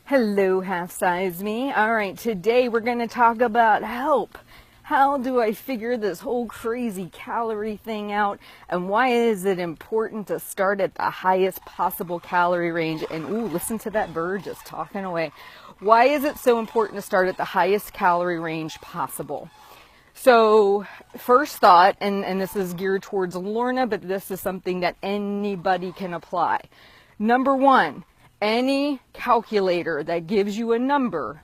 Hello, half-size me. All right, today we're going to talk about help. How do I figure this whole crazy calorie thing out? And why is it important to start at the highest possible calorie range? And ooh, listen to that bird just talking away. Why is it so important to start at the highest calorie range possible? So first thought, and this is geared towards Lorna, but this is something that anybody can apply. Number one, any calculator that gives you a number,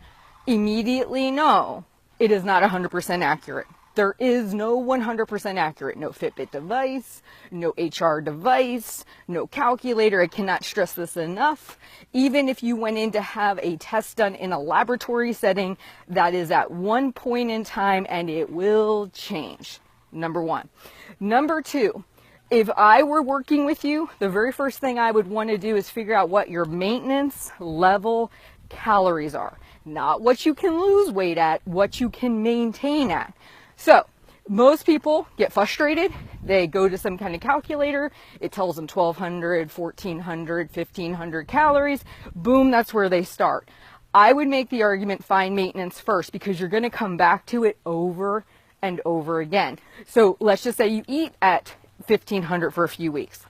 immediately know it is not 100% accurate. There is no 100% accurate. No Fitbit device, no HR device, no calculator. I cannot stress this enough. Even if you went in to have a test done in a laboratory setting, that is at one point in time and it will change. Number one. Number two. If I were working with you, the very first thing I would want to do is figure out what your maintenance level calories are. Not what you can lose weight at, what you can maintain at. So, most people get frustrated. They go to some kind of calculator. It tells them 1,200, 1,400, 1,500 calories. Boom, that's where they start. I would make the argument find maintenance first because you're going to come back to it over and over again. So, let's just say you eat at 1,500 for a few weeks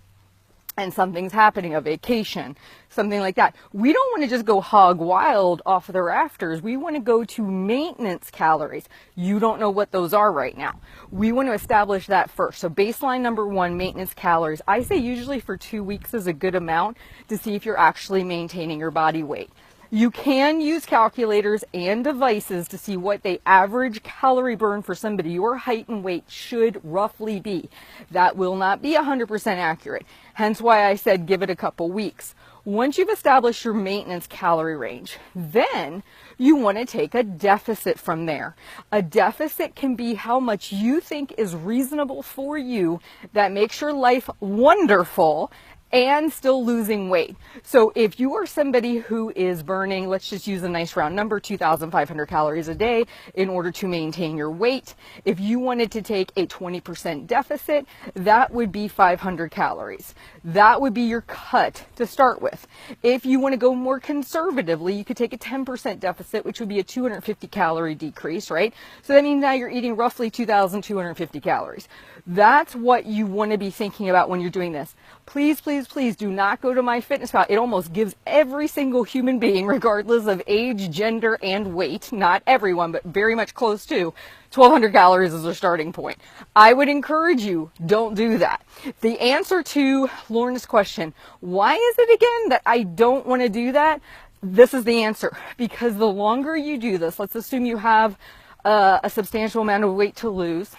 and something's happening, a vacation, something like that. We don't want to just go hog wild off the rafters. We want to go to maintenance calories. You don't know what those are right now. We want to establish that first. So baseline number one, maintenance calories. I say usually for 2 weeks is a good amount to see if you're actually maintaining your body weight. You can use calculators and devices to see what the average calorie burn for somebody your height and weight should roughly be. That will not be 100% accurate. Hence why I said give it a couple weeks. Once you've established your maintenance calorie range, then you want to take a deficit from there. A deficit can be how much you think is reasonable for you that makes your life wonderful and still losing weight. So if you are somebody who is burning, let's just use a nice round number, 2,500 calories a day in order to maintain your weight, if you wanted to take a 20% deficit, that would be 500 calories. That would be your cut to start with. If you want to go more conservatively, you could take a 10% deficit, which would be a 250 calorie decrease, right? So that means now you're eating roughly 2,250 calories. That's what you want to be thinking about when you're doing this. Please, please, please do not go to MyFitnessPal. It almost gives every single human being, regardless of age, gender, and weight, not everyone, but very much close to, 1,200 calories as a starting point. I would encourage you, don't do that. The answer to Lorna's question, why is it again that I don't want to do that? This is the answer. Because the longer you do this, let's assume you have a substantial amount of weight to lose.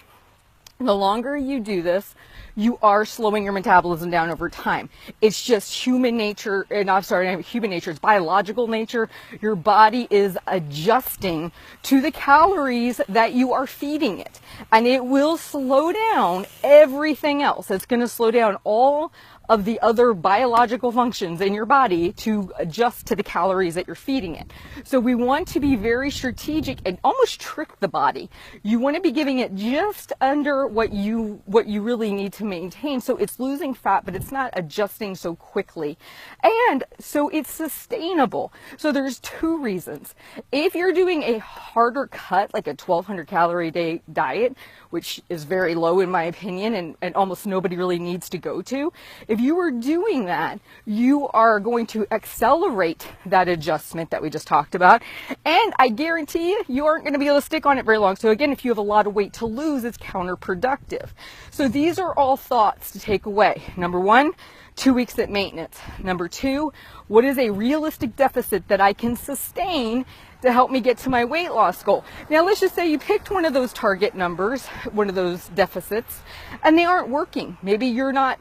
The longer you do this, you are slowing your metabolism down over time. It's just human nature, it's biological nature. Your body is adjusting to the calories that you are feeding it. And it will slow down everything else. It's going to slow down all of the other biological functions in your body to adjust to the calories that you're feeding it. So we want to be very strategic and almost trick the body. You want to be giving it just under what you really need to maintain, so it's losing fat, but it's not adjusting so quickly. And so it's sustainable. So there's two reasons. If you're doing a harder cut, like a 1,200 calorie a day diet, which is very low in my opinion, and almost nobody really needs to go to, if you are doing that, you are going to accelerate that adjustment that we just talked about. And I guarantee you aren't going to be able to stick on it very long. So again, if you have a lot of weight to lose, it's counterproductive. So these are all thoughts to take away. Number one, 2 weeks at maintenance. Number two, what is a realistic deficit that I can sustain to help me get to my weight loss goal? Now, let's just say you picked one of those target numbers, one of those deficits, and they aren't working. Maybe you're not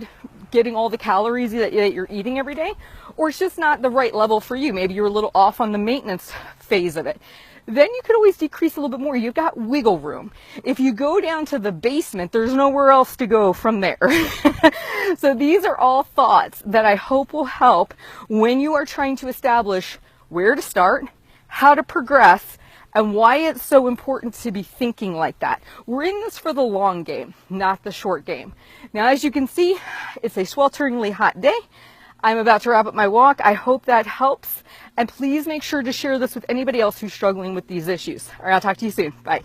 getting all the calories that you're eating every day, or it's just not the right level for you. Maybe you're a little off on the maintenance phase of it. Then you could always decrease a little bit more. You've got wiggle room. If you go down to the basement, there's nowhere else to go from there. So these are all thoughts that I hope will help when you are trying to establish where to start, how to progress, and why it's so important to be thinking like that. We're in this for the long game, not the short game. Now, as you can see, it's a swelteringly hot day. I'm about to wrap up my walk. I hope that helps. And please make sure to share this with anybody else who's struggling with these issues. All right, I'll talk to you soon. Bye.